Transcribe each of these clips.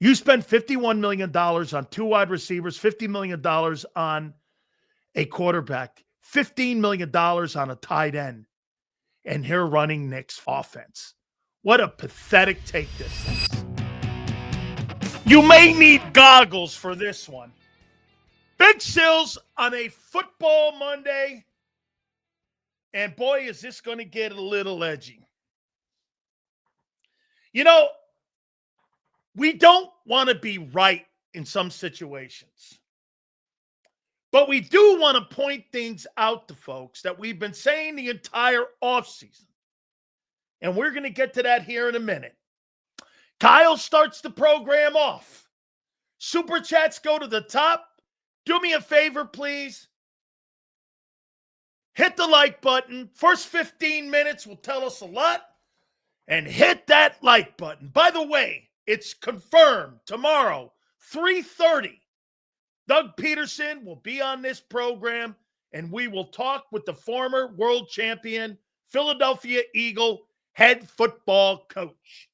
You spend $51 million on 2 wide receivers, $50 million on a quarterback, $15 million on a tight end, and here running Nick's offense. What a pathetic take this is. You may need goggles for this one. Big Sills on a football Monday. And boy, is this going to get a little edgy. You know, we don't want to be right in some situations. But we do want to point things out to folks that we've been saying the entire offseason. And we're going to get to that here in a minute. Kyle starts the program off. Super chats go to the top. Do me a favor, please. Hit the like button. First 15 minutes will tell us a lot. And hit that like button. By the way, it's confirmed tomorrow, 3:30. Doug Peterson will be on this program, and we will talk with the former world champion, Philadelphia Eagle head football coach.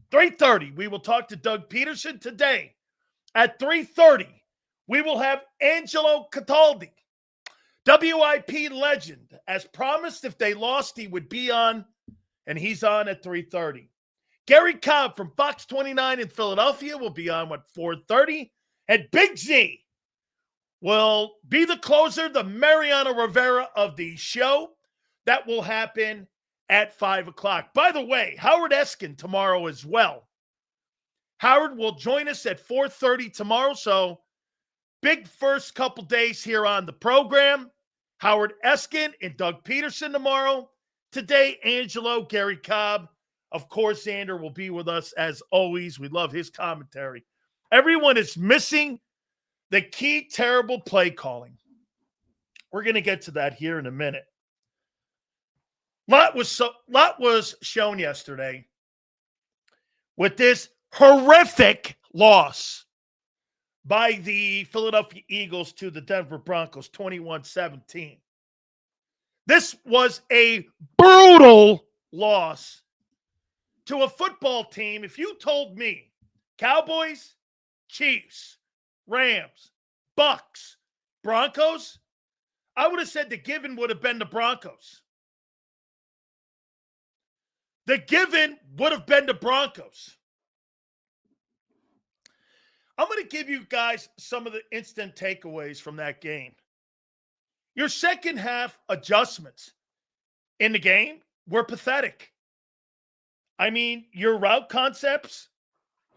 3:30, we will talk to Doug Peterson today. At 3:30, we will have Angelo Cataldi, WIP legend. As promised, if they lost, he would be on, and he's on at 3:30. Gary Cobb from Fox 29 in Philadelphia will be on at 4:30. And Big Z will be the closer, the Mariano Rivera of the show. That will happen at 5 o'clock. By the way, Howard Eskin tomorrow as well. Howard will join us at 4:30 tomorrow. So big first couple days here on the program. Howard Eskin and Doug Peterson tomorrow. Today, Angelo, Gary Cobb. Of course, Xander will be with us as always. We love his commentary. Everyone is missing the key terrible play calling. We're going to get to that here in a minute. Lot was shown yesterday with this horrific loss by the Philadelphia Eagles to the Denver Broncos, 21-17. This was a brutal loss to a football team. If you told me Cowboys, Chiefs, Rams, Bucks, Broncos, I would have said the given would have been the Broncos. The given would have been the Broncos. I'm going to give you guys some of the instant takeaways from that game. Your second half adjustments in the game were pathetic. I mean, your route concepts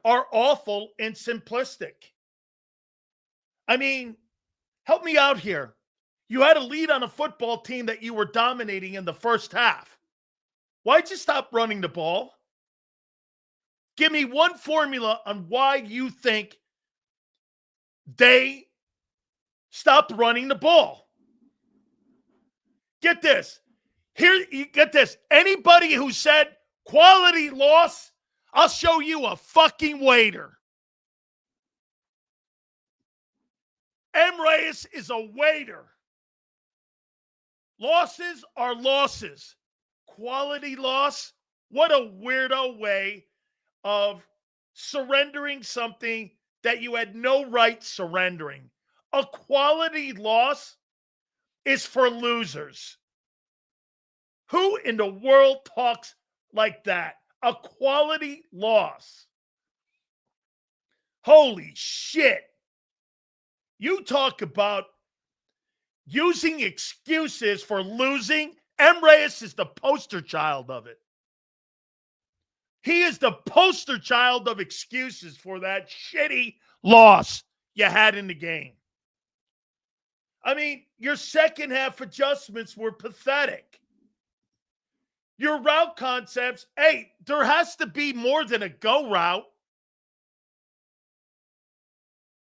are awful and simplistic. I mean, help me out here. You had a lead on a football team that you were dominating in the first half. Why'd you stop running the ball? Give me one formula on why you think they stopped running the ball. Get this. Here, you get this. Anybody who said quality loss, I'll show you a fucking waiter. M. Reyes is a waiter. Losses are losses. Quality loss, what a weirdo way of surrendering something that you had no right surrendering. A quality loss is for losers. Who in the world talks like that? A quality loss. Holy shit. You talk about using excuses for losing. M. Reyes is the poster child of it. He is the poster child of excuses for that shitty loss you had in the game. I mean, your second half adjustments were pathetic. Your route concepts, hey, there has to be more than a go route.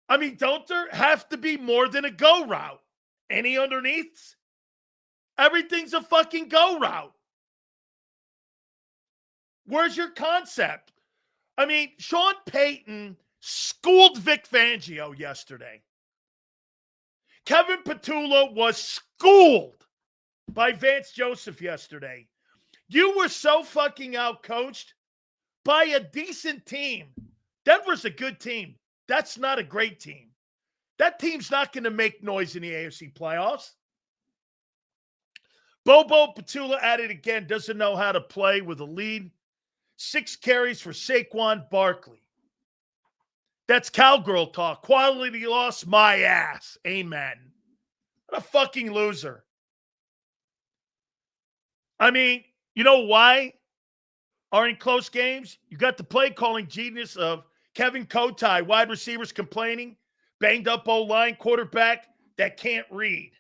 I mean, don't there have to be more than a go route? Any underneaths? Everything's a fucking go route. Where's your concept? I mean, Sean Payton schooled Vic Fangio yesterday. Kevin Petula was schooled by Vance Joseph yesterday. You were so fucking outcoached by a decent team Denver's a good team. That's not a great team. That team's not going to make noise in the AFC playoffs. Bobo Petula at it again, doesn't know how to play with a lead. 6 carries for Saquon Barkley. That's cowgirl talk. Quality loss, my ass. Amen. What a fucking loser. I mean, you know why are in close games? You got the play calling genius of Kevin Kotai, wide receivers complaining, banged up O-line, quarterback that can't read.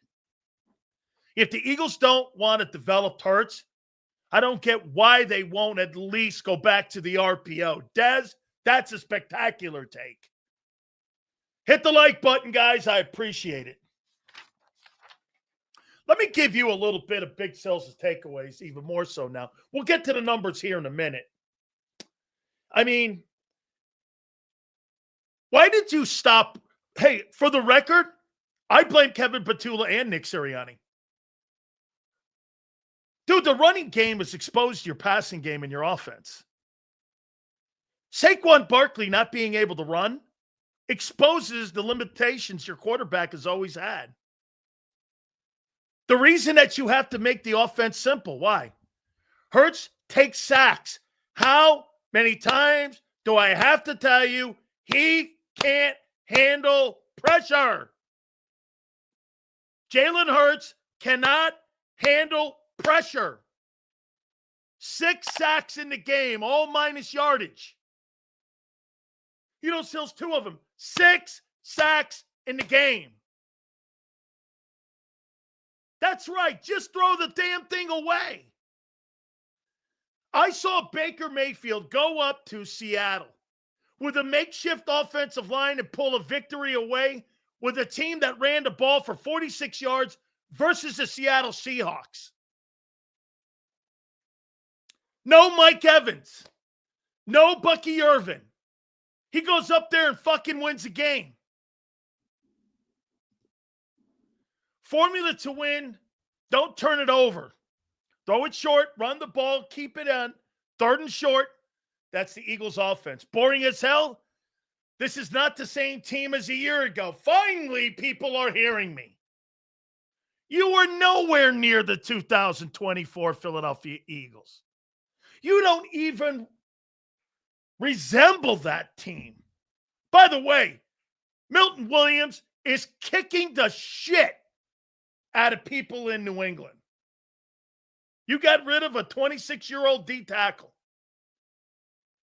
If the Eagles don't want to develop Hurts, I don't get why they won't at least go back to the RPO. Dez, that's a spectacular take. Hit the like button, guys. I appreciate it. Let me give you a little bit of Big Sills' takeaways, even more so now. We'll get to the numbers here in a minute. I mean, why did you stop? Hey, for the record, I blame Kevin Petula and Nick Sirianni. Dude, the running game has exposed your passing game and your offense. Saquon Barkley not being able to run exposes the limitations your quarterback has always had. The reason that you have to make the offense simple. Why? Hurts takes sacks. How many times do I have to tell you he can't handle pressure? Jalen Hurts cannot handle pressure. 6 sacks in the game, all minus yardage. You know, Sills, 2 of them. 6 sacks in the game. That's right. Just throw the damn thing away. I saw Baker Mayfield go up to Seattle with a makeshift offensive line and pull a victory away with a team that ran the ball for 46 yards versus the Seattle Seahawks. No Mike Evans. No Bucky Irvin. He goes up there and fucking wins the game. Formula to win, don't turn it over. Throw it short, run the ball, keep it on. 3rd and short, that's the Eagles offense. Boring as hell? This is not the same team as a year ago. Finally, people are hearing me. You were nowhere near the 2024 Philadelphia Eagles. You don't even resemble that team. By the way, Milton Williams is kicking the shit out of people in New England. You got rid of a 26-year-old D tackle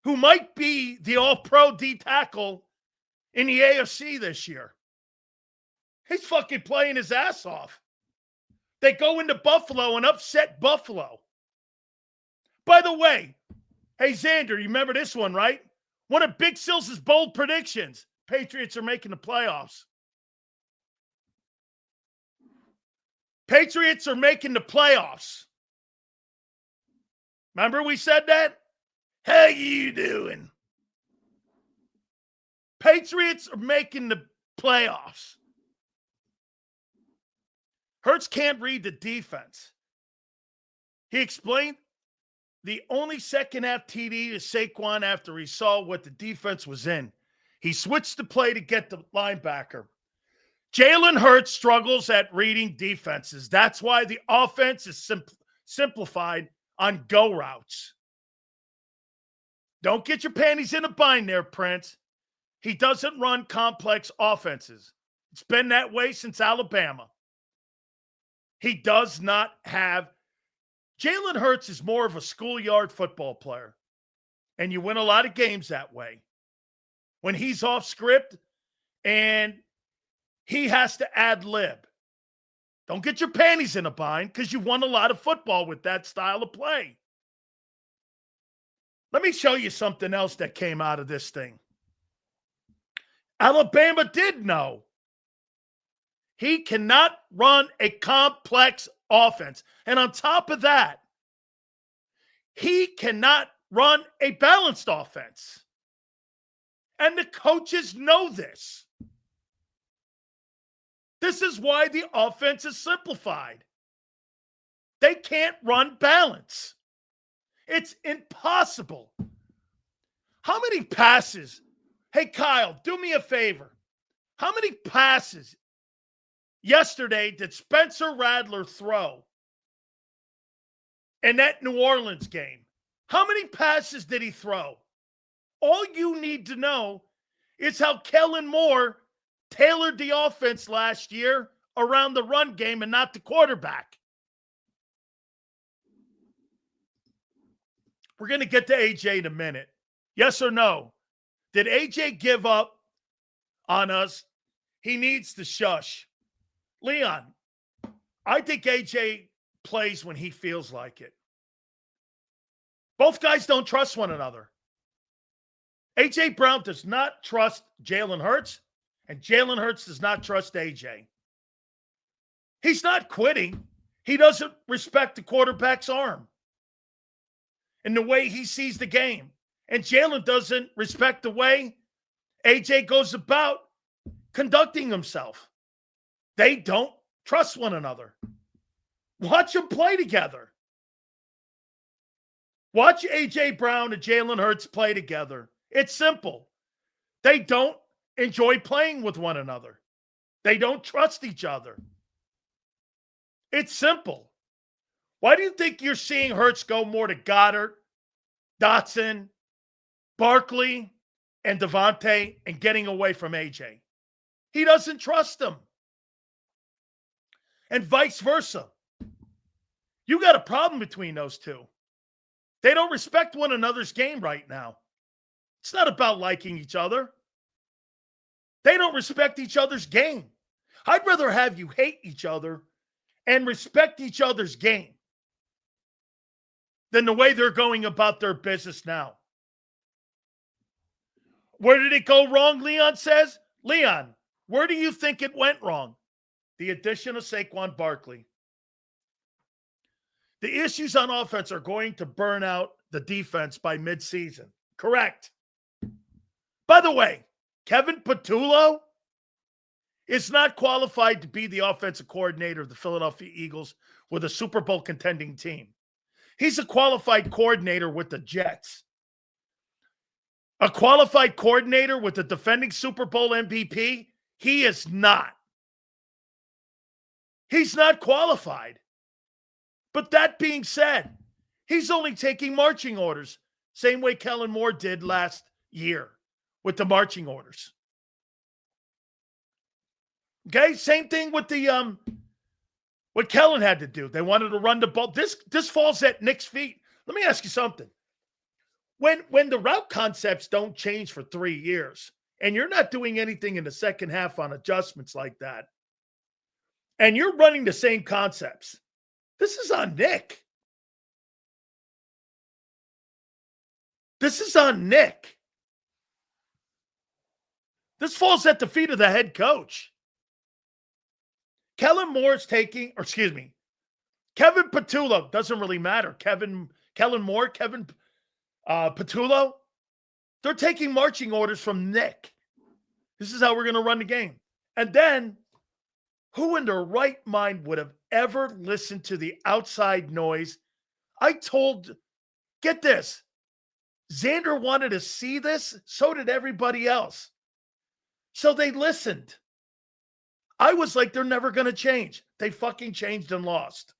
who might be the all-pro D tackle in the AFC this year. He's fucking playing his ass off. They go into Buffalo and upset Buffalo. By the way, hey, Xander, you remember this one, right? One of Big Sills' bold predictions. Patriots are making the playoffs. Patriots are making the playoffs. Remember we said that? How you doing? Patriots are making the playoffs. Hurts can't read the defense. He explained the only second half TD to Saquon after he saw what the defense was in. He switched the play to get the linebacker. Jalen Hurts struggles at reading defenses. That's why the offense is simplified on go routes. Don't get your panties in a bind there, Prince. He doesn't run complex offenses. It's been that way since Alabama. He does not have. Jalen Hurts is more of a schoolyard football player, and you win a lot of games that way. When he's off script and he has to ad-lib. Don't get your panties in a bind because you've won a lot of football with that style of play. Let me show you something else that came out of this thing. Alabama did know he cannot run a complex offense. And on top of that, he cannot run a balanced offense. And the coaches know this. This is why the offense is simplified. They can't run balance. It's impossible. How many passes Hey, Kyle, do me a favor. How many passes yesterday did Spencer Rattler throw in that New Orleans game? How many passes did he throw? All you need to know is how Kellen Moore tailored the offense last year around the run game and not the quarterback. We're going to get to AJ in a minute. Yes or no? Did AJ give up on us? He needs to shush. Leon, I think AJ plays when he feels like it. Both guys don't trust one another. AJ Brown does not trust Jalen Hurts, and Jalen Hurts does not trust AJ. He's not quitting. He doesn't respect the quarterback's arm and the way he sees the game. And Jalen doesn't respect the way AJ goes about conducting himself. They don't trust one another. Watch them play together. Watch AJ Brown and Jalen Hurts play together. It's simple. They don't enjoy playing with one another. They don't trust each other. It's simple. Why do you think you're seeing Hurts go more to Goddard, Dotson, Barkley, and Devontae and getting away from AJ? He doesn't trust them. And vice versa. You got a problem between those two. They don't respect one another's game right now. It's not about liking each other. They don't respect each other's game. I'd rather have you hate each other and respect each other's game than the way they're going about their business now. Where did it go wrong, Leon says? Leon, where do you think it went wrong? The addition of Saquon Barkley. The issues on offense are going to burn out the defense by midseason. Correct. By the way, Kevin Patullo is not qualified to be the offensive coordinator of the Philadelphia Eagles with a Super Bowl contending team. He's a qualified coordinator with the Jets. A qualified coordinator with the defending Super Bowl MVP? He is not. He's not qualified. But that being said, he's only taking marching orders, same way Kellen Moore did last year with the marching orders. Okay, same thing with the what Kellen had to do. They wanted to run the ball. This falls at Nick's feet. Let me ask you something. When the route concepts don't change for 3 years, and you're not doing anything in the second half on adjustments like that, and you're running the same concepts, this is on Nick. This is on Nick. This falls at the feet of the head coach. Kellen Patullo, doesn't really matter. Kellen Moore, Kevin Patullo, they're taking marching orders from Nick. This is how we're going to run the game. And then, who in their right mind would have ever listened to the outside noise? Get this, Xander wanted to see this, so did everybody else. So they listened. I was like, they're never going to change. They fucking changed and lost.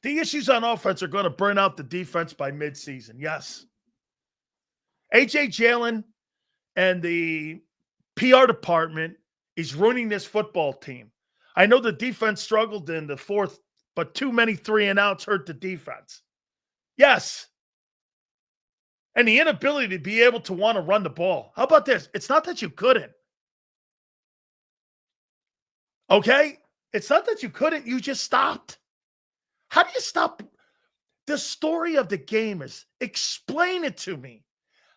The issues on offense are going to burn out the defense by midseason. Yes. AJ Jalen and the PR department is ruining this football team. I know the defense struggled in the fourth, but too many 3-and-outs hurt the defense. Yes. And the inability to be able to want to run the ball. How about this? It's not that you couldn't. Okay? It's not that you couldn't. You just stopped. How do you stop? The story of the game is, explain it to me.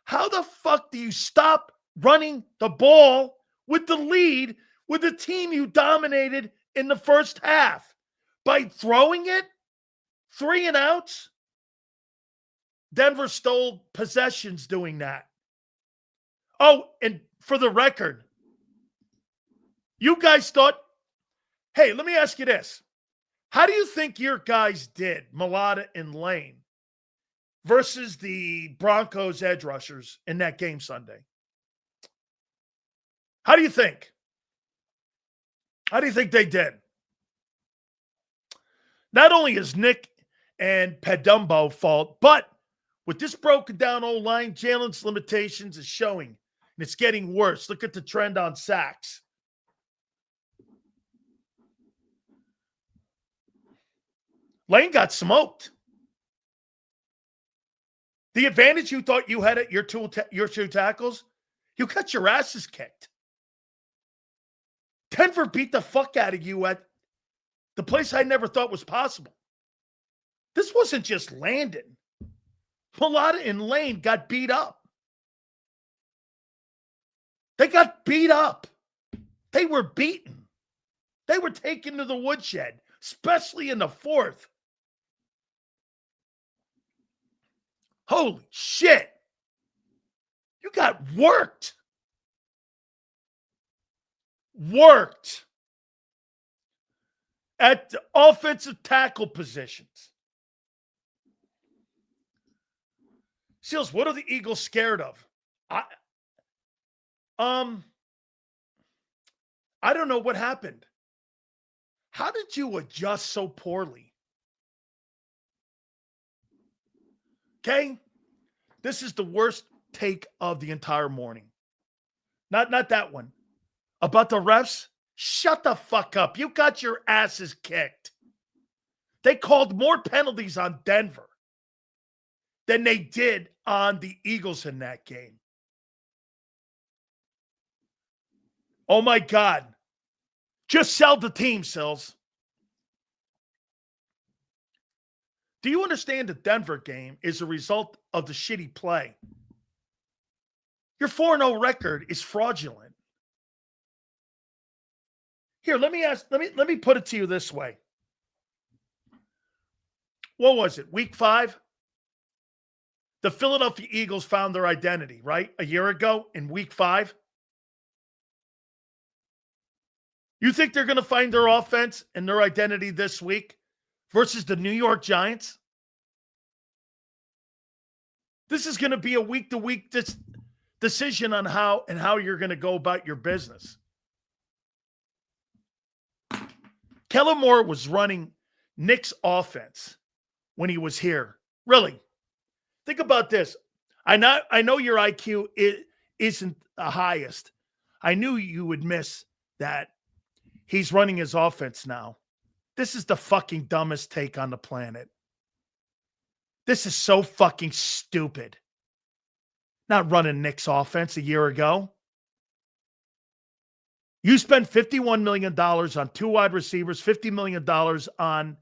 How the fuck do you stop running the ball with the lead with the team you dominated in the first half? By throwing it? 3-and-outs? Denver stole possessions doing that. Oh, and for the record, you guys thought, hey, let me ask you this. How do you think your guys did, Mulata and Lane, versus the Broncos edge rushers in that game Sunday. How do you think? How do you think they did? Not only is Nick and Pedumbo fault, but with this broken down O-line, Jalen's limitations is showing, and it's getting worse. Look at the trend on sacks. Lane got smoked. The advantage you thought you had at your two tackles, you got your asses kicked. Denver beat the fuck out of you at the place I never thought was possible. This wasn't just Landon. Mulata and Lane got beat up. They got beat up. They were beaten. They were taken to the woodshed, especially in the fourth. Holy shit. You got worked. Worked at the offensive tackle positions. Seals, what are the Eagles scared of? I don't know what happened. How did you adjust so poorly? Okay? This is the worst take of the entire morning. Not that one. About the refs? Shut the fuck up. You got your asses kicked. They called more penalties on Denver than they did on the Eagles in that game. Oh my God. Just sell the team, Sills. Do you understand the Denver game is a result of the shitty play? Your 4-0 record is fraudulent. Here, let me put it to you this way. What was it? Week 5? The Philadelphia Eagles found their identity, right? A year ago in week 5. You think they're going to find their offense and their identity this week versus the New York Giants? This is going to be a week-to-week decision on how you're going to go about your business. Kellen Moore was running Nick's offense when he was here. Really. Think about this. I know your IQ isn't the highest. I knew you would miss that he's running his offense now. This is the fucking dumbest take on the planet. This is so fucking stupid. Not running Nick's offense a year ago. You spent $51 million on 2 wide receivers, $50 million on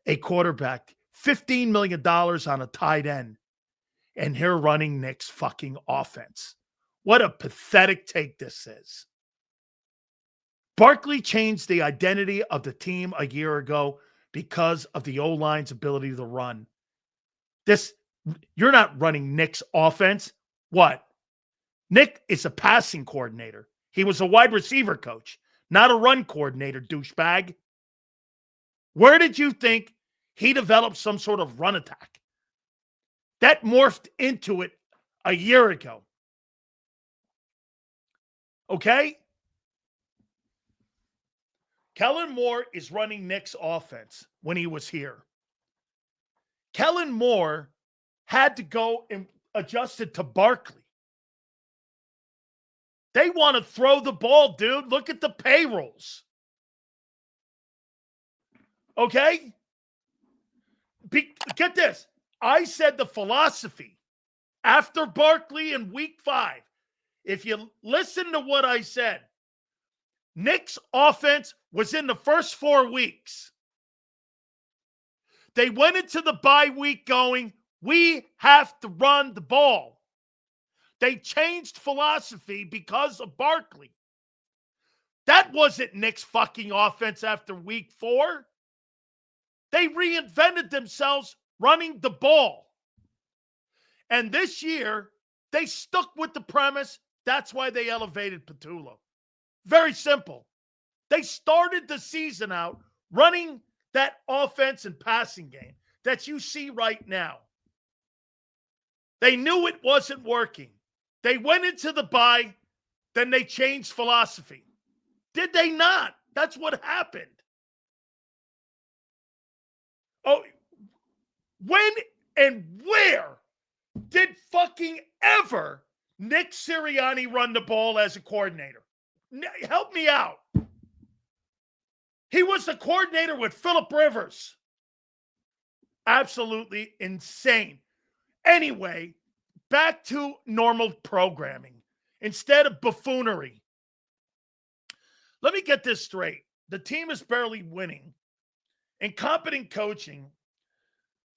a quarterback, $15 million on a tight end, and here running Nick's fucking offense. What a pathetic take this is. Barkley changed the identity of the team a year ago because of the O-line's ability to run. You're not running Nick's offense. What? Nick is a passing coordinator. He was a wide receiver coach, not a run coordinator, douchebag. Where did you think he developed some sort of run attack? That morphed into it a year ago. Okay? Kellen Moore is running Nick's offense when he was here. Kellen Moore had to go and adjust it to Barkley. They want to throw the ball, dude. Look at the payrolls. Okay? Get this. I said the philosophy after Barkley in week 5. If you listen to what I said, Nick's offense was in the first 4 weeks. They went into the bye week going, we have to run the ball. They changed philosophy because of Barkley. That wasn't Nick's fucking offense after week 4. They reinvented themselves running the ball. And this year, they stuck with the premise. That's why they elevated Petullo. Very simple. They started the season out running that offense and passing game that you see right now. They knew it wasn't working. They went into the bye, then they changed philosophy. Did they not? That's what happened. Oh, when and where did fucking ever Nick Sirianni run the ball as a coordinator? Help me out. He was the coordinator with Phillip Rivers. Absolutely insane. Anyway, back to normal programming instead of buffoonery. Let me get this straight. The team is barely winning. Incompetent coaching.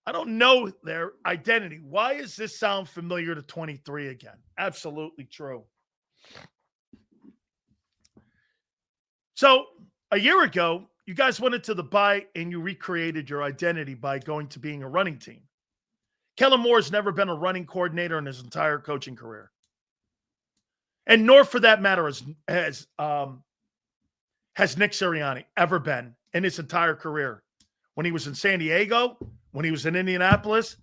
I don't know their identity. Why does this sound familiar to 23 again? Absolutely true. So a year ago, you guys went into the bye and you recreated your identity by going to being a running team. Kellen Moore's never been a running coordinator in his entire coaching career. And nor, for that matter, has Nick Sirianni ever been in his entire career. When he was in San Diego, when he was in Indianapolis,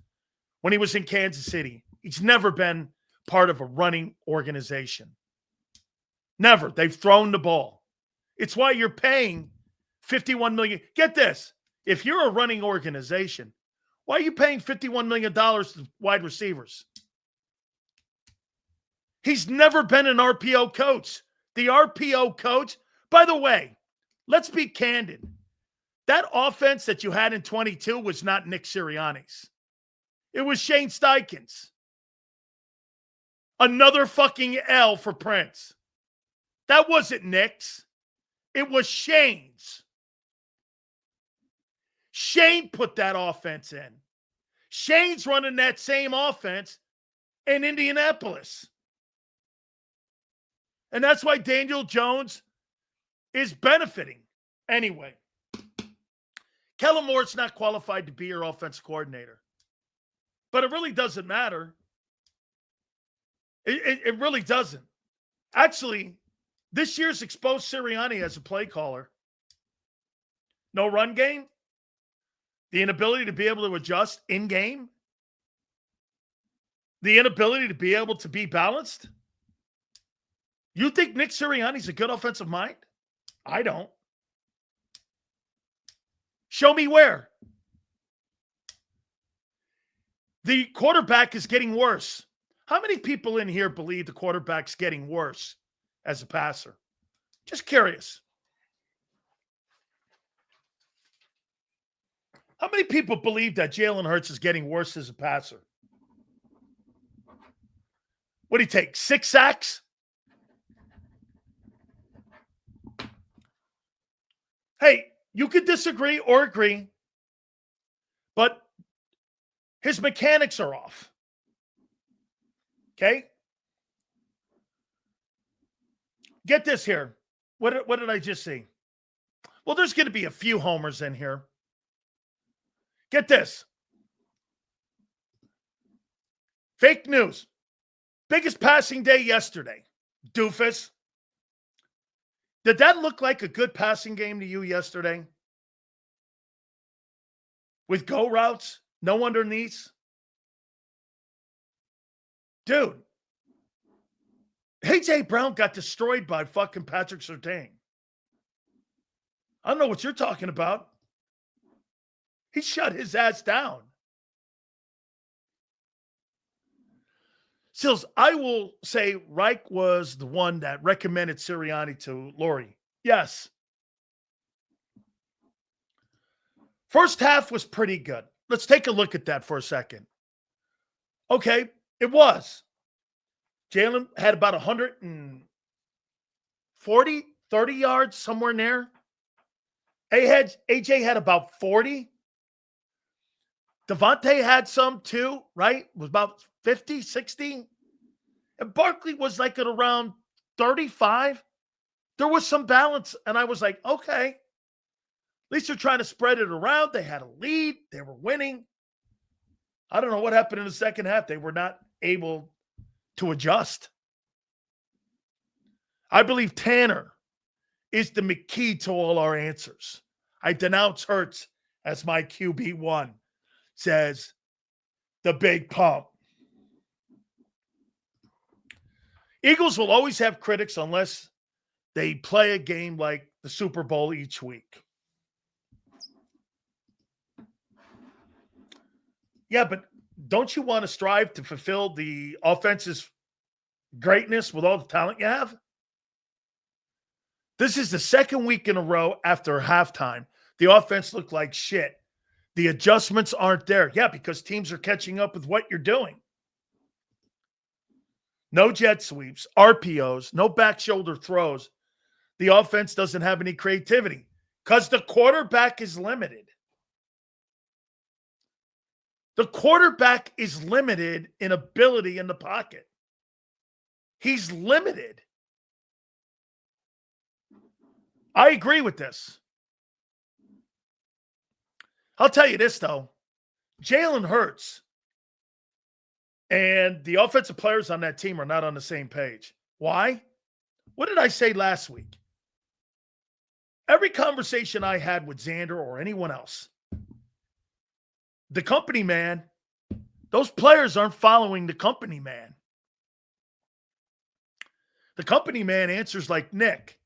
when he was in Kansas City. He's never been part of a running organization. Never. They've thrown the ball. It's why you're paying $51 million. Get this. If you're a running organization, why are you paying $51 million to wide receivers? He's never been an RPO coach. The RPO coach, by the way, let's be candid. That offense that you had in 22 was not Nick Sirianni's. It was Shane Steichen's. Another fucking L for Prince. That wasn't Nick's. It was Shane's. Shane put that offense in. Shane's running that same offense in Indianapolis. And that's why Daniel Jones is benefiting. Anyway, Kellen Moore's not qualified to be your offensive coordinator. But it really doesn't matter. It really doesn't. Actually, this year's exposed Sirianni as a play caller. No run game. The inability to be able to adjust in game. The inability to be able to be balanced. You think Nick Sirianni's a good offensive mind? I don't. Show me where. The quarterback is getting worse. How many people in here believe the quarterback's getting worse as a passer? Just curious. How many people believe that Jalen Hurts is getting worse as a passer? What do you take? 6 sacks? Hey, you could disagree or agree, but his mechanics are off. Okay? Get this here. What did I just see? Well, there's going to be a few homers in here. Get this. Fake news. Biggest passing day yesterday. Doofus. Did that look like a good passing game to you yesterday? With go routes? No underneaths? Dude. A.J. Brown got destroyed by fucking Patrick Surtain. I don't know what you're talking about. He shut his ass down. Sills, I will say Reich was the one that recommended Sirianni to Laurie. Yes. First half was pretty good. Let's take a look at that for a second. Okay, it was. Jalen had about 140, 30 yards, somewhere in there. AJ had about 40. Devontae had some too, right? It was about 50, 60. And Barkley was like at around 35. There was some balance. And I was like, okay. At least they're trying to spread it around. They had a lead. They were winning. I don't know what happened in the second half. They were not able to adjust. I believe Tanner is the key to all our answers. I denounce Hurts as my QB1. Says the big pump. Eagles will always have critics unless they play a game like the Super Bowl each week. Yeah, but don't you want to strive to fulfill the offense's greatness with all the talent you have? This is the second week in a row after halftime. The offense looked like shit. The adjustments aren't there. Yeah, because teams are catching up with what you're doing. No jet sweeps, RPOs, no back shoulder throws. The offense doesn't have any creativity because the quarterback is limited. The quarterback is limited in ability in the pocket. He's limited. I agree with this. I'll tell you this, though. Jalen Hurts and the offensive players on that team are not on the same page. Why? What did I say last week? Every conversation I had with Xander or anyone else, the company man, those players aren't following the company man. The company man answers like Nick.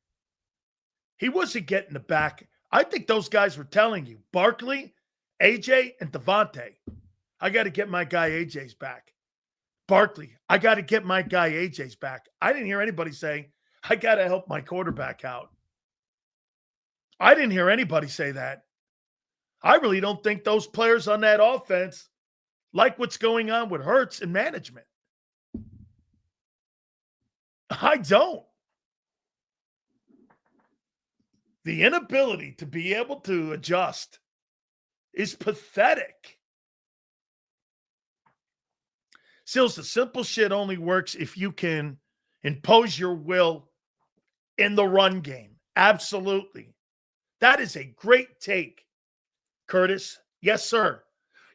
He wasn't getting the back. I think those guys were telling you, Barkley, AJ, and Devontae, I got to get my guy AJ's back. Barkley, I got to get my guy AJ's back. I didn't hear anybody say, I got to help my quarterback out. I didn't hear anybody say that. I really don't think those players on that offense like what's going on with Hurts and management. I don't. The inability to be able to adjust is pathetic. Sills, the simple shit only works if you can impose your will in the run game. Absolutely. That is a great take, Curtis. Yes, sir.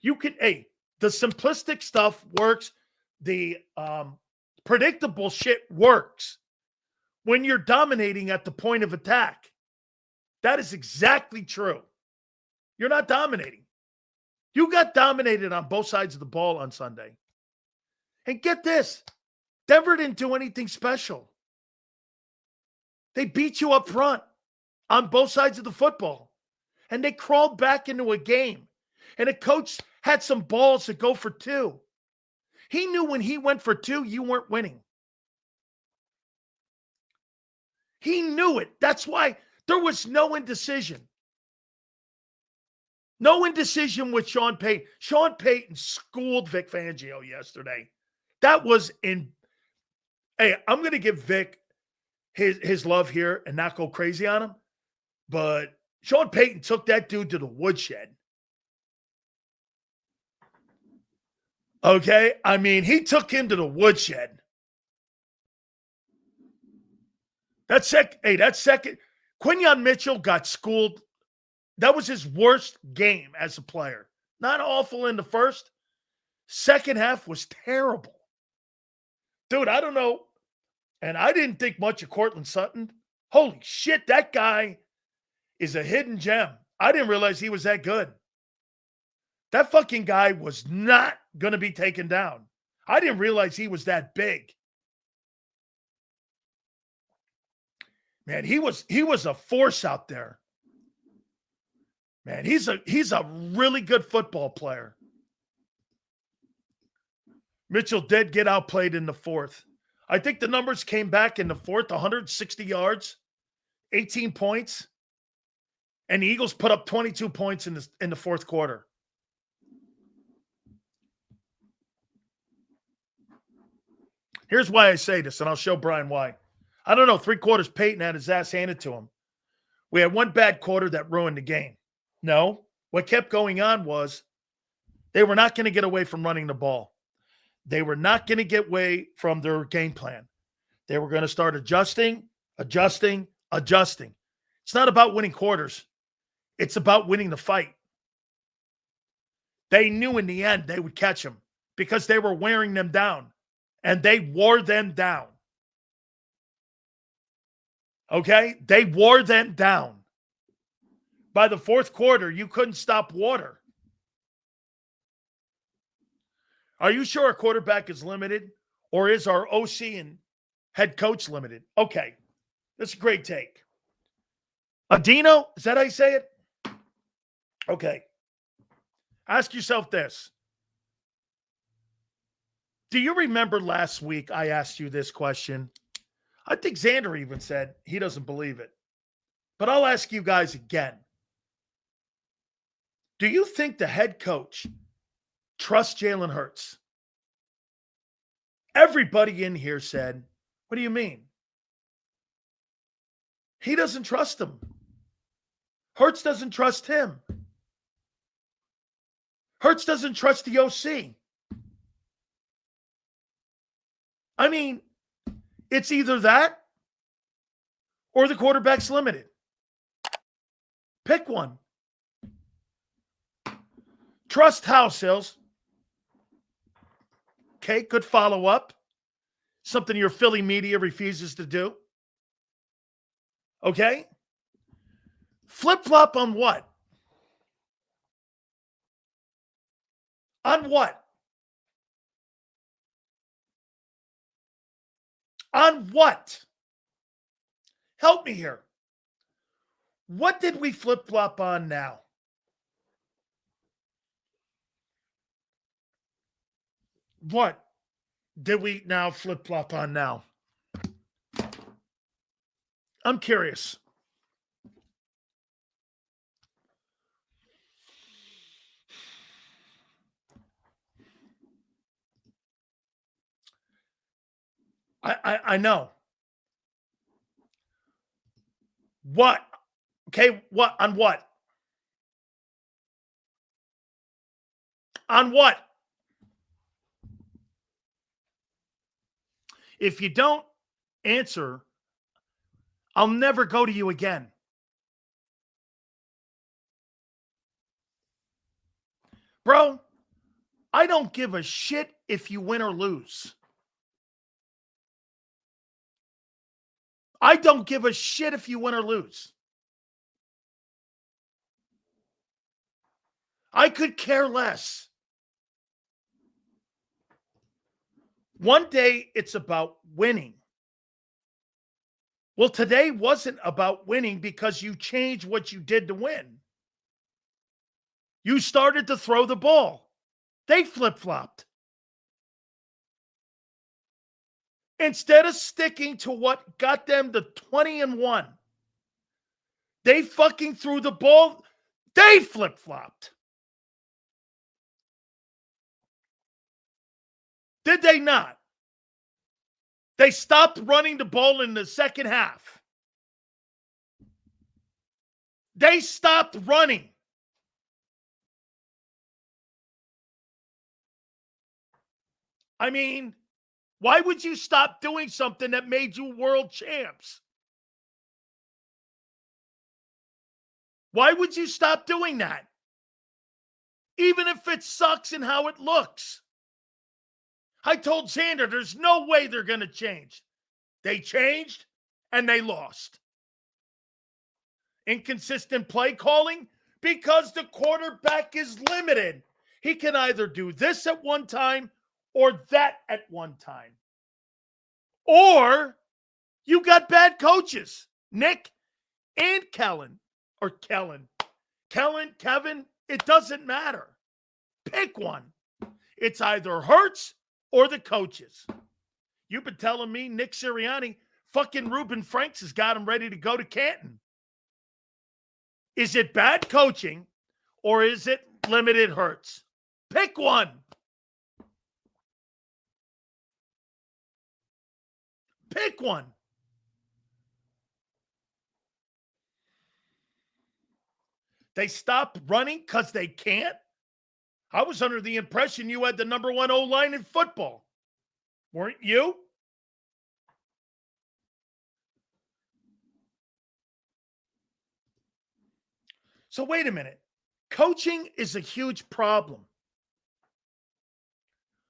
You can, the simplistic stuff works. The predictable shit works when you're dominating at the point of attack. That is exactly true. You're not dominating. You got dominated on both sides of the ball on Sunday. And get this, Denver didn't do anything special. They beat you up front on both sides of the football. And they crawled back into a game. And a coach had some balls to go for two. He knew when he went for two, you weren't winning. He knew it. That's why there was no indecision. No indecision with Sean Payton. Sean Payton schooled Vic Fangio yesterday. That was in. Hey, I'm going to give Vic his love here and not go crazy on him. But Sean Payton took that dude to the woodshed. Okay? I mean, he took him to the woodshed. That second, Quinyon Mitchell got schooled. That was his worst game as a player. Not awful in the first. Second half was terrible. Dude, I don't know. And I didn't think much of Cortland Sutton. Holy shit, that guy is a hidden gem. I didn't realize he was that good. That fucking guy was not going to be taken down. I didn't realize he was that big. Man, he was a force out there. Man, he's a really good football player. Mitchell did get outplayed in the fourth. I think the numbers came back in the fourth, 160 yards, 18 points, and the Eagles put up 22 points in the fourth quarter. Here's why I say this, and I'll show Brian why. I don't know, 3 quarters Peyton had his ass handed to him. We had one bad quarter that ruined the game. No, what kept going on was they were not going to get away from running the ball. They were not going to get away from their game plan. They were going to start adjusting. It's not about winning quarters. It's about winning the fight. They knew in the end they would catch them because they were wearing them down, and they wore them down. Okay? They wore them down. By the fourth quarter, you couldn't stop water. Are you sure our quarterback is limited? Or is our OC and Head coach limited. Okay. That's a great take. Adino, is that how you say it? Okay. Ask yourself this. Do you remember last week I asked you this question? I think Xander even said he doesn't believe it. But I'll ask you guys again. Do you think the head coach trusts Jalen Hurts? Everybody in here said, what do you mean? He doesn't trust him. Hurts doesn't trust him. Hurts doesn't trust the OC. I mean, it's either that or the quarterback's limited. Pick one. Trust how, Sills? Okay, good follow-up. Something your Philly media refuses to do. Okay? Flip-flop on what? On what? On what? Help me here. What did we flip-flop on now? What did we now flip-flop on now? I'm curious. I know. What? Okay, what? On what? On what? If you don't answer, I'll never go to you again. Bro, I don't give a shit if you win or lose. I don't give a shit if you win or lose. I could care less. One day it's about winning. Well, today wasn't about winning because you changed what you did to win. You started to throw the ball. They flip-flopped. Instead of sticking to what got them to 20-1, they fucking threw the ball. They flip-flopped. Did they not? They stopped running the ball in the second half. They stopped running. I mean, why would you stop doing something that made you world champs? Why would you stop doing that? Even if it sucks in how it looks. I told Xander, there's no way they're going to change. They changed, and they lost. Inconsistent play calling because the quarterback is limited. He can either do this at one time or that at one time. Or you got bad coaches, Nick and Kellen. Or Kellen. Kevin, it doesn't matter. Pick one. It's either Hurts or the coaches. You've been telling me Nick Sirianni, fucking Reuben Franks has got him ready to go to Canton. Is it bad coaching or is it limited Hurts? Pick one. Pick one. They stopped running because they can't? I was under the impression you had the number one O-line in football. Weren't you? So wait a minute. Coaching is a huge problem.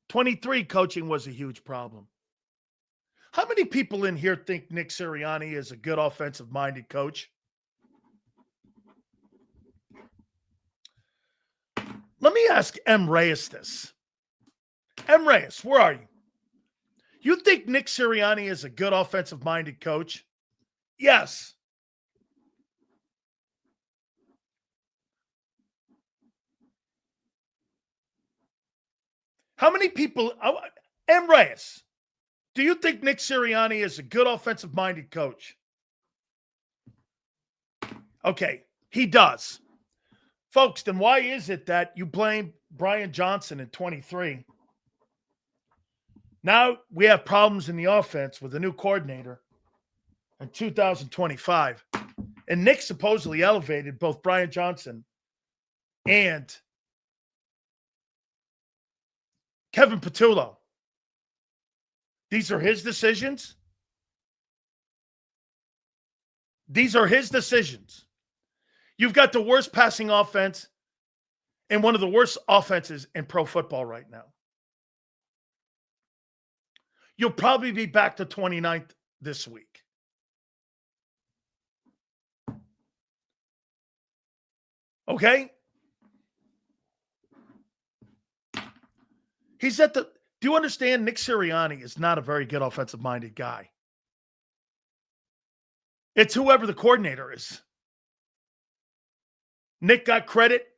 23 coaching was a huge problem. How many people in here think Nick Sirianni is a good offensive-minded coach? Let me ask M. Reyes this. M. Reyes, where are you? You think Nick Sirianni is a good offensive-minded coach? Yes. How many people, M. Reyes, do you think Nick Sirianni is a good offensive-minded coach? Okay, he does. Folks, then why is it that you blame Brian Johnson in 23? Now we have problems in the offense with a new coordinator in 2025. And Nick supposedly elevated both Brian Johnson and Kevin Patullo. These are his decisions. These are his decisions. You've got the worst passing offense and one of the worst offenses in pro football right now. You'll probably be back to 29th this week. Okay? He's at the. Do you understand? Nick Sirianni is not a very good offensive-minded guy. It's whoever the coordinator is. Nick got credit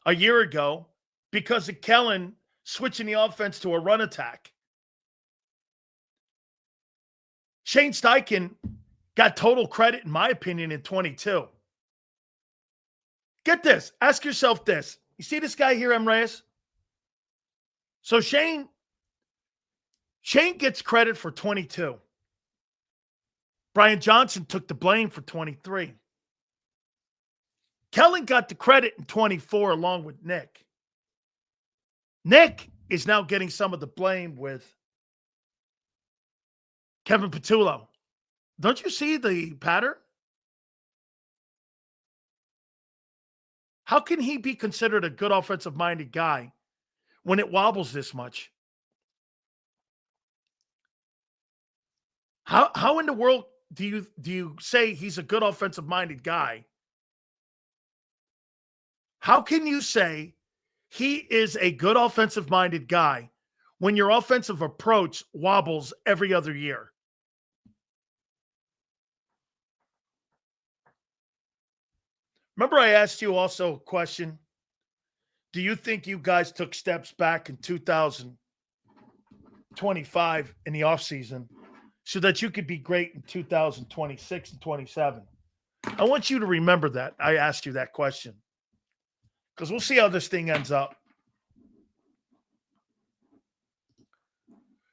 a year ago because of Kellen switching the offense to a run attack. Shane Steichen got total credit, in my opinion, in 22. Get this. Ask yourself this. You see this guy here, M. Reyes? So Shane gets credit for 22. Brian Johnson took the blame for 23. Kellen got the credit in 24 along with Nick. Nick is now getting some of the blame with Kevin Patullo. Don't you see the pattern? How can he be considered a good offensive-minded guy when it wobbles this much? How in the world do you say he's a good offensive-minded guy? How can you say he is a good offensive-minded guy when your offensive approach wobbles every other year? Remember I asked you also a question? Do you think you guys took steps back in 2025 in the offseason so that you could be great in 2026 and 27? I want you to remember that. I asked you that question because we'll see how this thing ends up.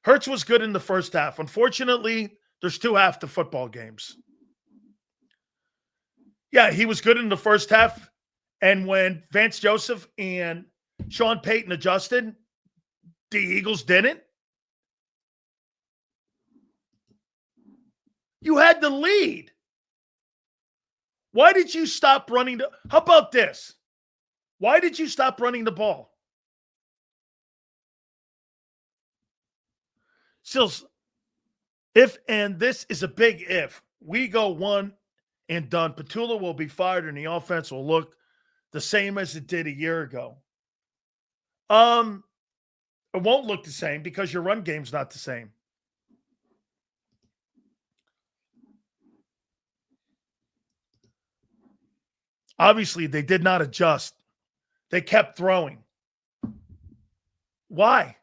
Hurts was good in the first half. Unfortunately, there's two half to football games. Yeah, he was good in the first half. And when Vance Joseph and Sean Payton adjusted, the Eagles didn't. You had the lead. Why did you stop running? How about this? Why did you stop running the ball? Sills, if, and this is a big if, we go one and done, Patullo will be fired and the offense will look the same as it did a year ago. It won't look the same because your run game's not the same. Obviously, they did not adjust. They kept throwing. Why?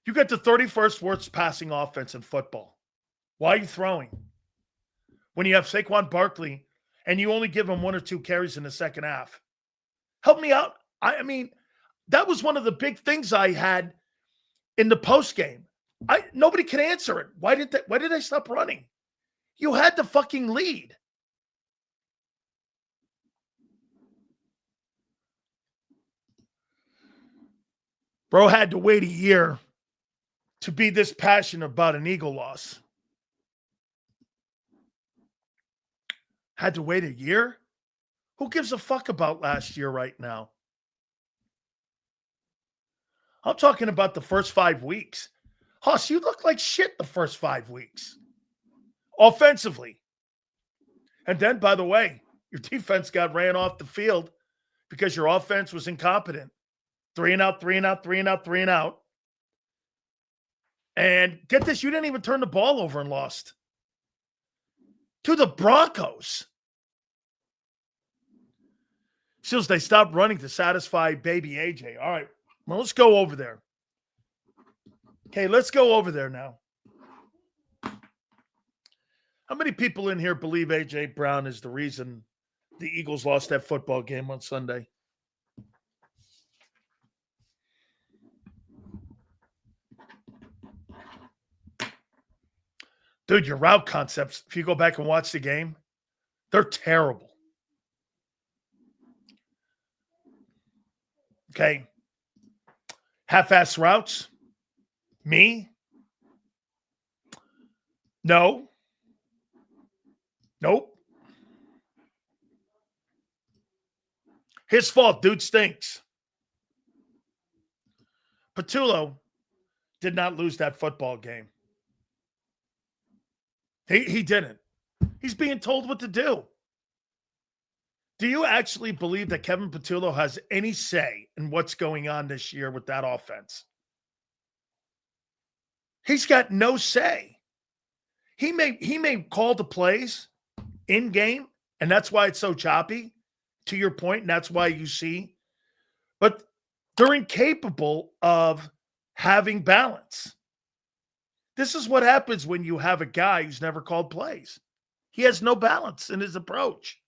You got the 31st worst passing offense in football. Why are you throwing? When you have Saquon Barkley and you only give him one or two carries in the second half. Help me out. I mean, that was one of the big things I had in the post game. Nobody can answer it. Why did they stop running? You had the fucking lead. Bro had to wait a year to be this passionate about an Eagle loss. Had to wait a year? Who gives a fuck about last year right now? I'm talking about the first 5 weeks. Huss, you look like shit the first 5 weeks. Offensively. And then, by the way, your defense got ran off the field because your offense was incompetent. 3 and out, 3 and out, 3 and out, 3 and out. And get this, you didn't even turn the ball over and lost to the Broncos. Since they stopped running to satisfy baby AJ. All right, well, let's go over there. Okay, let's go over there now. How many people in here believe AJ Brown is the reason the Eagles lost that football game on Sunday? Dude, your route concepts, if you go back and watch the game, they're terrible. Okay. Half-ass routes? Me? No. Nope. His fault. Dude stinks. Patullo did not lose that football game. He didn't. He's being told what to do. Do you actually believe that Kevin Patullo has any say in what's going on this year with that offense? He's got no say. He may call the plays in game, and that's why it's so choppy, to your point, and that's why you see. But they're incapable of having balance. This is what happens when you have a guy who's never called plays. He has no balance in his approach.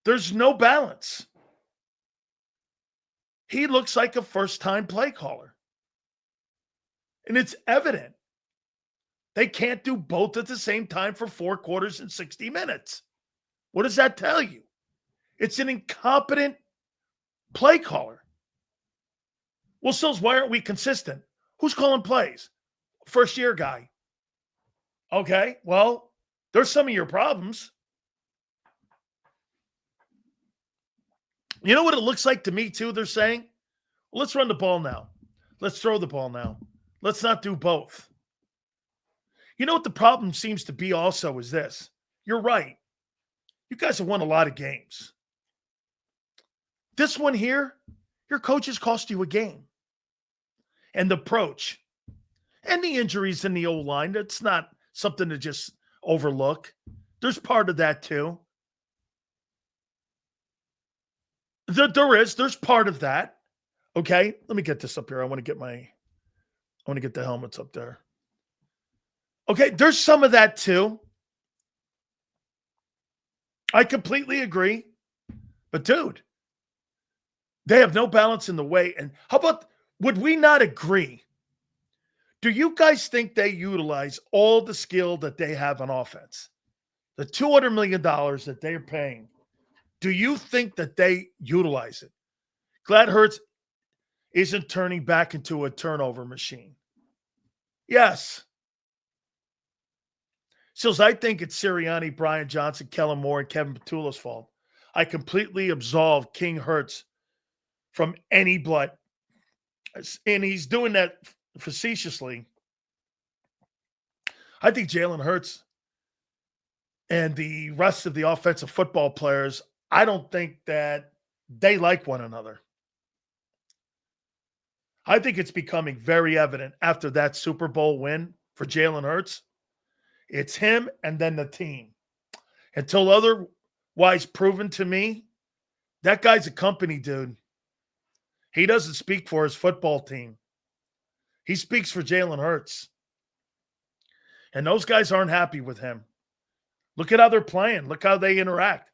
There's no balance. He looks like a first-time play caller. And it's evident. They can't do both at the same time for 4 quarters and 60 minutes. What does that tell you? It's an incompetent play caller. Well, Sills, why aren't we consistent? Who's calling plays? First-year guy. Okay, well, there's some of your problems. You know what it looks like to me, too, they're saying? Well, let's run the ball now. Let's throw the ball now. Let's not do both. You know what the problem seems to be also is this. You're right. You guys have won a lot of games. This one here, your coaches cost you a game. And the approach and the injuries in the O-line, that's not something to just overlook. There's part of that too. There's part of that. Okay, let me get this up here. I want to get the helmets up there. Okay, there's some of that too. I completely agree. But dude, they have no balance in the way. And how about, would we not agree? Do you guys think they utilize all the skill that they have on offense? The $200 million that they're paying. Do you think that they utilize it? Glad Hurts isn't turning back into a turnover machine. Yes. So I think it's Sirianni, Brian Johnson, Kellen Moore, and Kevin Patullo's fault. I completely absolve King Hurts from any blood. And he's doing that facetiously. I think Jalen Hurts and the rest of the offensive football players, I don't think that they like one another. I think it's becoming very evident after that Super Bowl win for Jalen Hurts. It's him and then the team. Until otherwise proven to me, that guy's a company dude. He doesn't speak for his football team. He speaks for Jalen Hurts. And those guys aren't happy with him. Look at how they're playing. Look how they interact.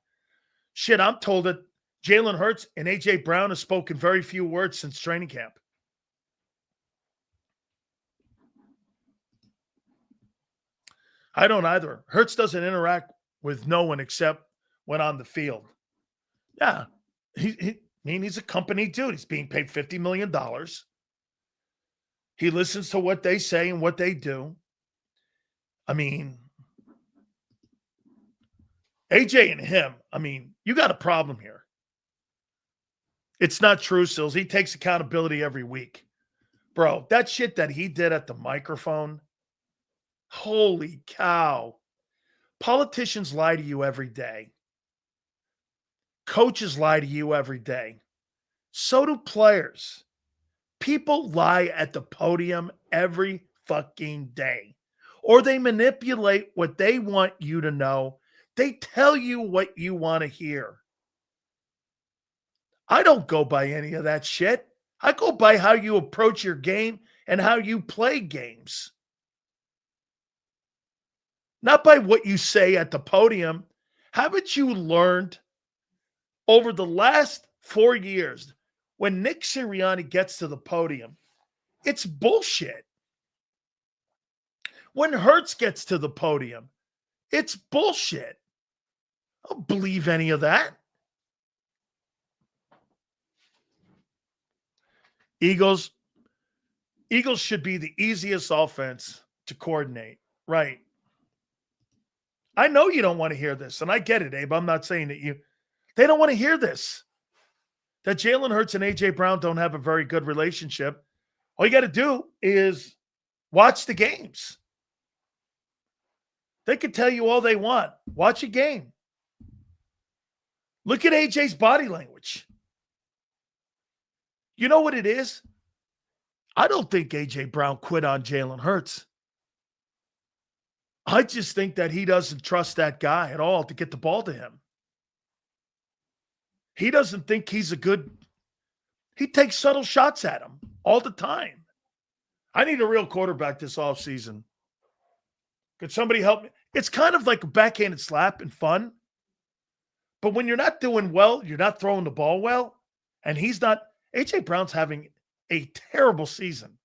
Shit, I'm told that Jalen Hurts and A.J. Brown have spoken very few words since training camp. I don't either. Hurts doesn't interact with no one except when on the field. Yeah, he's a company dude. He's being paid $50 million. He listens to what they say and what they do. I mean, AJ and him, you got a problem here. It's not true, Sills. He takes accountability every week. Bro, that shit that he did at the microphone, holy cow. Politicians lie to you every day. Coaches lie to you every day. So do players. People lie at the podium every fucking day, or they manipulate what they want you to know. They tell you what you want to hear. I don't go by any of that shit. I go by how you approach your game and how you play games. Not by what you say at the podium. Haven't you learned over the last 4 years when Nick Sirianni gets to the podium, it's bullshit. When Hurts gets to the podium, it's bullshit. I don't believe any of that. Eagles should be the easiest offense to coordinate. Right. I know you don't want to hear this, and I get it, Abe. I'm not saying that they don't want to hear this. That Jalen Hurts and A.J. Brown don't have a very good relationship. All you got to do is watch the games. They can tell you all they want. Watch a game. Look at A.J.'s body language. You know what it is? I don't think A.J. Brown quit on Jalen Hurts. I just think that he doesn't trust that guy at all to get the ball to him. He doesn't think he's he takes subtle shots at him all the time. I need a real quarterback this offseason. Could somebody help me? It's kind of like a backhanded slap and fun. But when you're not doing well, you're not throwing the ball well, and he's not. A.J. Brown's having a terrible season,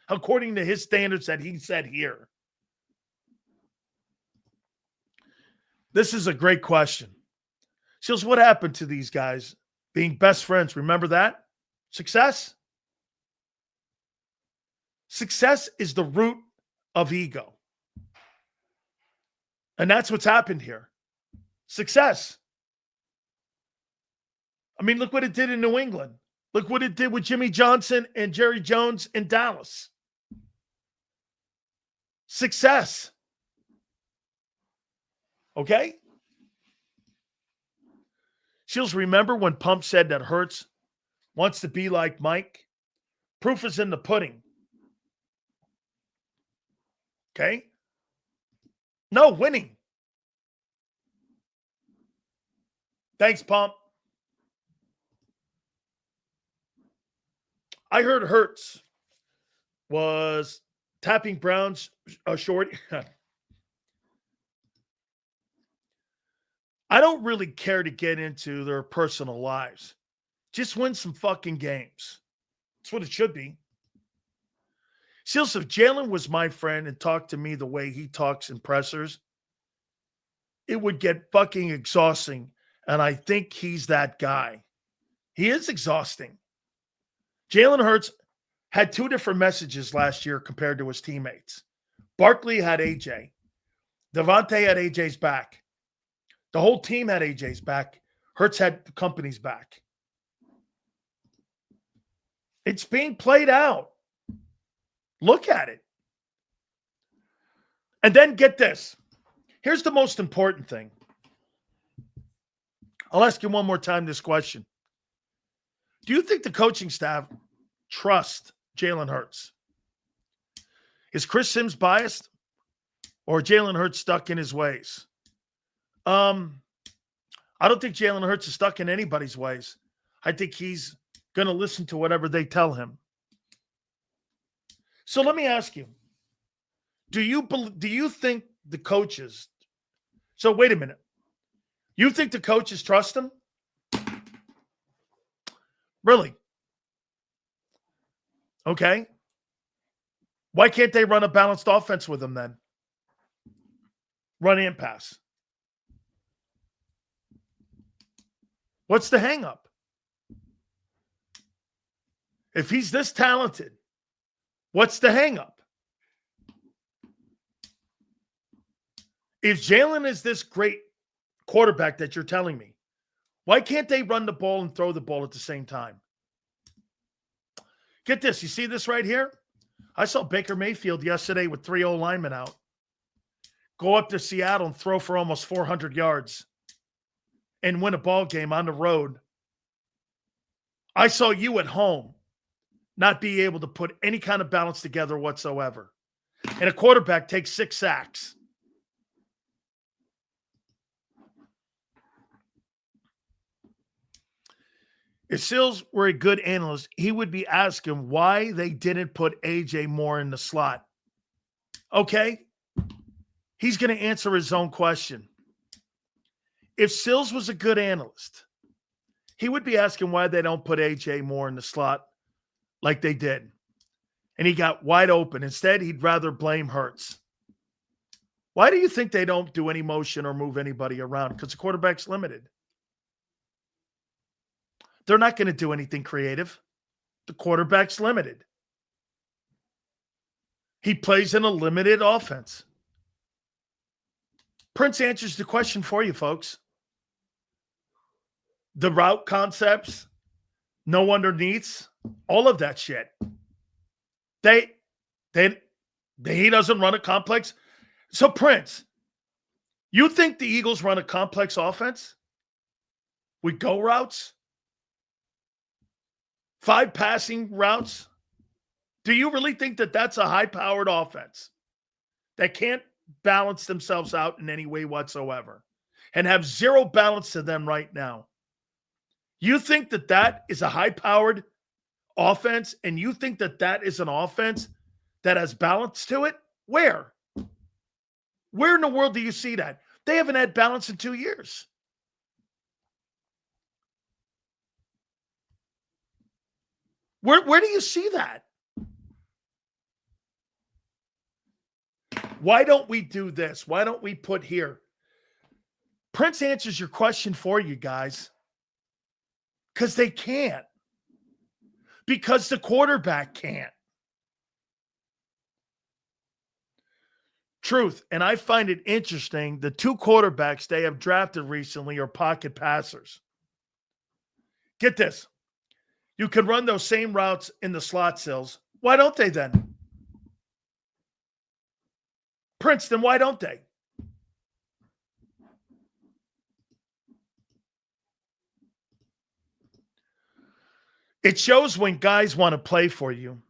according to his standards that he set here. This is a great question. Seals, what happened to these guys being best friends? Remember that? Success? Success is the root of ego. And that's what's happened here. Success. I mean, look what it did in New England. Look what it did with Jimmy Johnson and Jerry Jones in Dallas. Success. Okay? Shields, remember when Pump said that Hurts wants to be like Mike? Proof is in the pudding. Okay? No, winning. Thanks, Pump. I heard Hurts was tapping Brown's short. I don't really care to get into their personal lives. Just win some fucking games. That's what it should be. Seals, if Jalen was my friend and talked to me the way he talks in pressers, it would get fucking exhausting. And I think he's that guy. He is exhausting. Jalen Hurts had two different messages last year compared to his teammates. Barkley had AJ. Devontae had AJ's back. The whole team had AJ's back. Hurts had the company's back. It's being played out. Look at it. And then get this. Here's the most important thing. I'll ask you one more time this question. Do you think the coaching staff trusts Jalen Hurts? Is Chris Sims biased or Jalen Hurts stuck in his ways? I don't think Jalen Hurts is stuck in anybody's ways. I think he's going to listen to whatever they tell him. So let me ask you, do you think the coaches, so wait a minute, you think the coaches trust him? Really? Okay. Why can't they run a balanced offense with him then? Run and pass. What's the hang up? If he's this talented, what's the hang up? If Jalen is this great quarterback that you're telling me, why can't they run the ball and throw the ball at the same time? Get this. You see this right here? I saw Baker Mayfield yesterday with 3 O-linemen out go up to Seattle and throw for almost 400 yards and win a ball game on the road. I saw you at home not be able to put any kind of balance together whatsoever. And a quarterback takes 6 sacks. If Sills were a good analyst, he would be asking why they didn't put AJ Moore in the slot. Okay? He's going to answer his own question. If Sills was a good analyst, he would be asking why they don't put AJ Moore in the slot like they did. And he got wide open. Instead, he'd rather blame Hurts. Why do you think they don't do any motion or move anybody around? Because the quarterback's limited. They're not going to do anything creative. The quarterback's limited. He plays in a limited offense. Prince answers the question for you, folks. The route concepts, no underneaths, all of that shit. He doesn't run a complex. So, Prince, you think the Eagles run a complex offense? With go routes? 5 passing routes? Do you really think that that's a high-powered offense that can't balance themselves out in any way whatsoever and have zero balance to them right now? You think that that is a high-powered offense, and you think that that is an offense that has balance to it? Where? Where in the world do you see that? They haven't had balance in 2 years. Where do you see that? Why don't we do this? Why don't we put here? Prince answers your question for you guys. Because they can't. Because the quarterback can't. Truth, and I find it interesting, the 2 quarterbacks they have drafted recently are pocket passers. Get this. You can run those same routes in the slot, Sills. Why don't they then? Princeton, why don't they? It shows when guys want to play for you,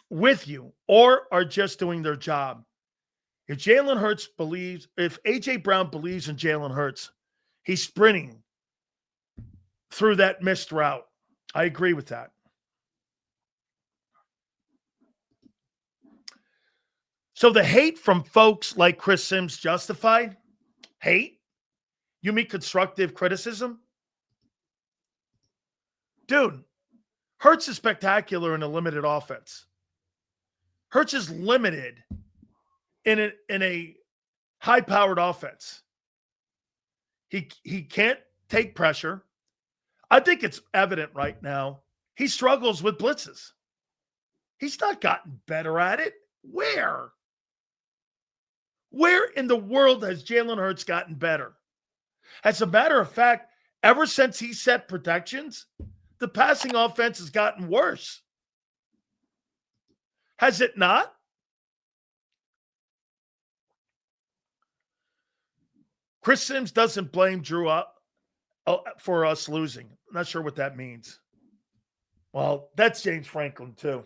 with you, or are just doing their job. If A.J. Brown believes in Jalen Hurts, he's sprinting through that missed route. I agree with that. So the hate from folks like Chris Sims justified? Hate? You mean constructive criticism? Dude, Hurts is spectacular in a limited offense. Hurts is limited in a high-powered offense. He can't take pressure. I think it's evident right now. He struggles with blitzes. He's not gotten better at it. Where? Where in the world has Jalen Hurts gotten better? As a matter of fact, ever since he set protections, the passing offense has gotten worse. Has it not? Chris Sims doesn't blame Drew for us losing. I'm not sure what that means. Well, that's James Franklin too.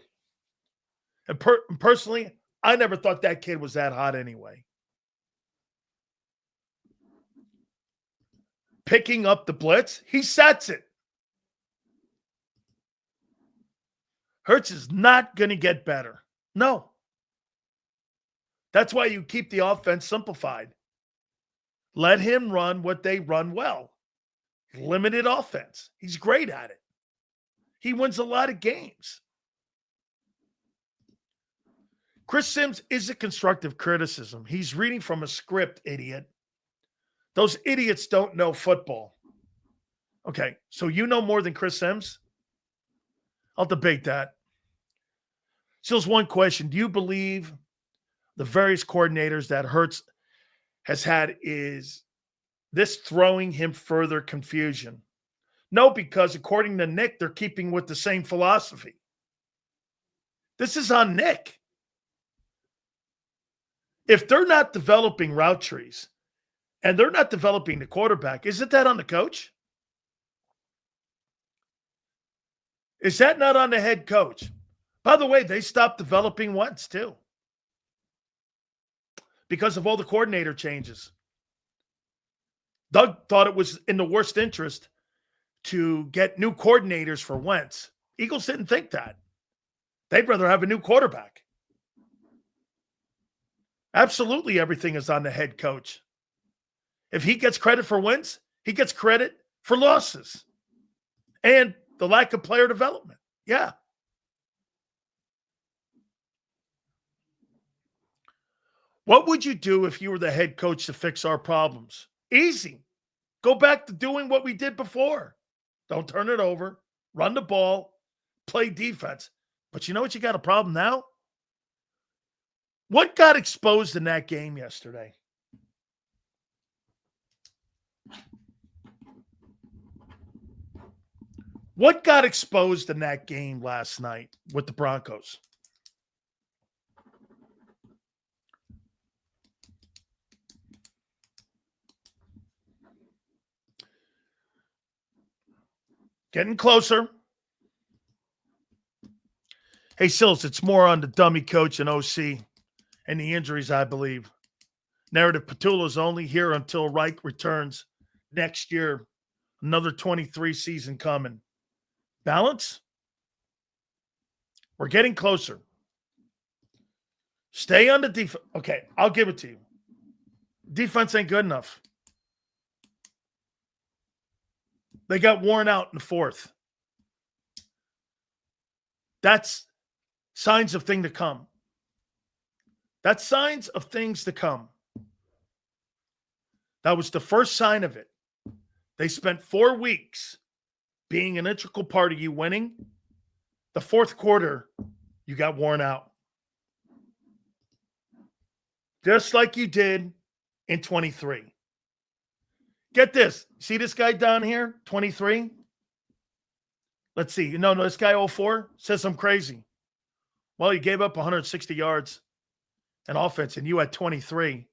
And personally, I never thought that kid was that hot anyway. Picking up the blitz, he sets it. Hurts is not going to get better. No. That's why you keep the offense simplified. Let him run what they run well. Limited offense. He's great at it. He wins a lot of games. Chris Sims isn't constructive criticism. He's reading from a script, idiot. Those idiots don't know football. Okay, so you know more than Chris Sims? I'll debate that. Sills, one question. Do you believe the various coordinators that Hurts has had is this throwing him further confusion? No, because according to Nick, they're keeping with the same philosophy. This is on Nick. If they're not developing route trees and they're not developing the quarterback, isn't that on the coach? Is that not on the head coach? By the way, they stopped developing Wentz too because of all the coordinator changes. Doug thought it was in the worst interest to get new coordinators for Wentz. Eagles didn't think that. They'd rather have a new quarterback. Absolutely everything is on the head coach. If he gets credit for wins, he gets credit for losses and the lack of player development. Yeah. What would you do if you were the head coach to fix our problems? Easy. Go back to doing what we did before. Don't turn it over. Run the ball. Play defense. But you know what? You got a problem now? What got exposed in that game yesterday? What got exposed in that game last night with the Broncos? Getting closer. Hey, Sills, it's more on the dummy coach and OC and the injuries, I believe. Narrative Petula's only here until Reich returns next year. Another 23 season coming. Balance? We're getting closer. Stay on the defense. Okay, I'll give it to you. Defense ain't good enough. They got worn out in the fourth. That's signs of things to come. That's signs of things to come. That was the first sign of it. They spent 4 weeks being an integral part of you winning. The fourth quarter, you got worn out. Just like you did in 23. Get this. See this guy down here, 23? Let's see. No, this guy 04 says I'm crazy. Well, he gave up 160 yards in offense, and you had 23.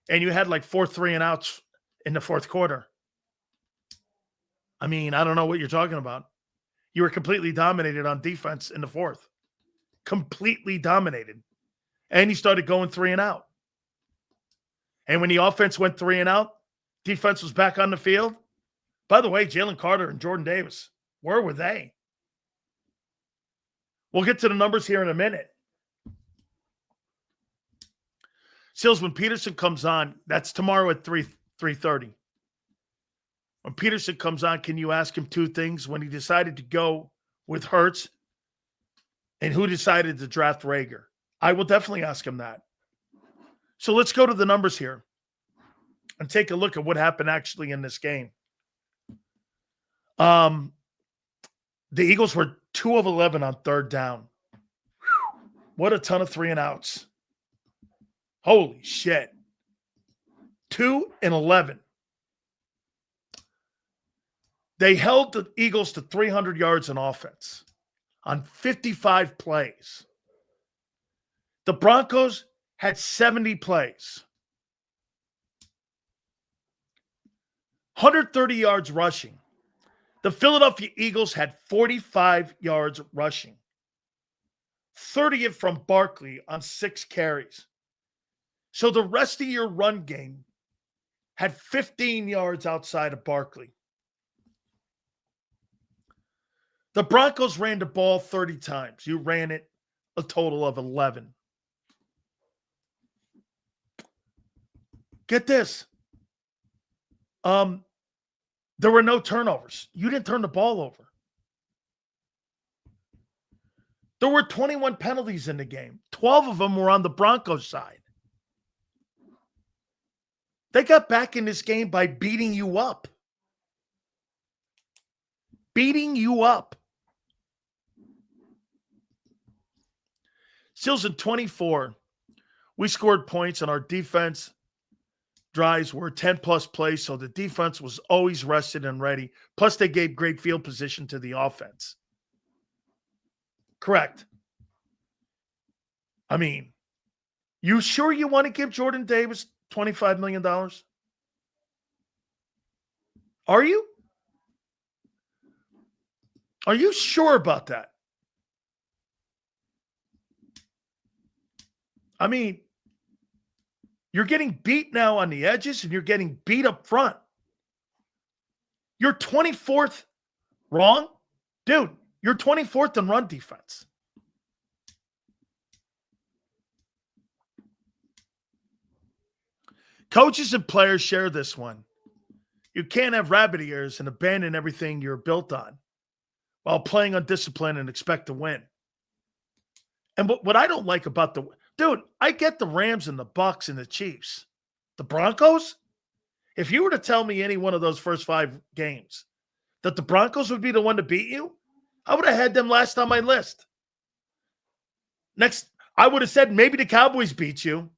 And you had like 4 3-and-outs in the fourth quarter. I mean, I don't know what you're talking about. You were completely dominated on defense in the fourth. Completely dominated. And you started going 3-and-out. And when the offense went 3-and-out, defense was back on the field. By the way, Jalen Carter and Jordan Davis, where were they? We'll get to the numbers here in a minute. Sills, when Peterson comes on, that's tomorrow at 3:30. When Peterson comes on, can you ask him 2 things? When he decided to go with Hurts and who decided to draft Rager? I will definitely ask him that. So let's go to the numbers here and take a look at what happened actually in this game. The Eagles were 2 of 11 on third down. Whew. What a ton of 3-and-outs. Holy shit. 2 and 11. They held the Eagles to 300 yards in offense on 55 plays. The Broncos had 70 plays. 130 yards rushing. The Philadelphia Eagles had 45 yards rushing. 30 from Barkley on 6 carries. So the rest of your run game had 15 yards outside of Barkley. The Broncos ran the ball 30 times. You ran it a total of 11. Get this. There were no turnovers. You didn't turn the ball over. There were 21 penalties in the game. 12 of them were on the Broncos side. They got back in this game by beating you up. Beating you up. Sills in 24, we scored points on our defense. Drives were 10-plus plays, so the defense was always rested and ready. Plus, they gave great field position to the offense. Correct. I mean, you sure you want to give Jordan Davis $25 million? Are you? Are you sure about that? I mean, you're getting beat now on the edges and you're getting beat up front. You're 24th wrong. Dude, you're 24th in run defense. Coaches and players share this one. You can't have rabbit ears and abandon everything you're built on while playing undisciplined and expect to win. And what I don't like about I get the Rams and the Bucks and the Chiefs. The Broncos? If you were to tell me any one of those first 5 games that the Broncos would be the one to beat you, I would have had them last on my list. Next, I would have said maybe the Cowboys beat you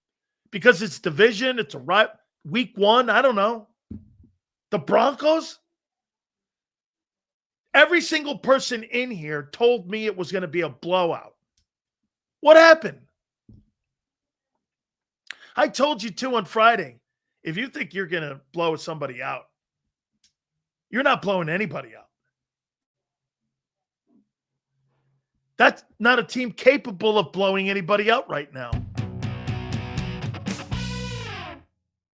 because it's division, it's a week 1, I don't know. The Broncos? Every single person in here told me it was going to be a blowout. What happened? I told you too on Friday, if you think you're going to blow somebody out, you're not blowing anybody out. That's not a team capable of blowing anybody out right now.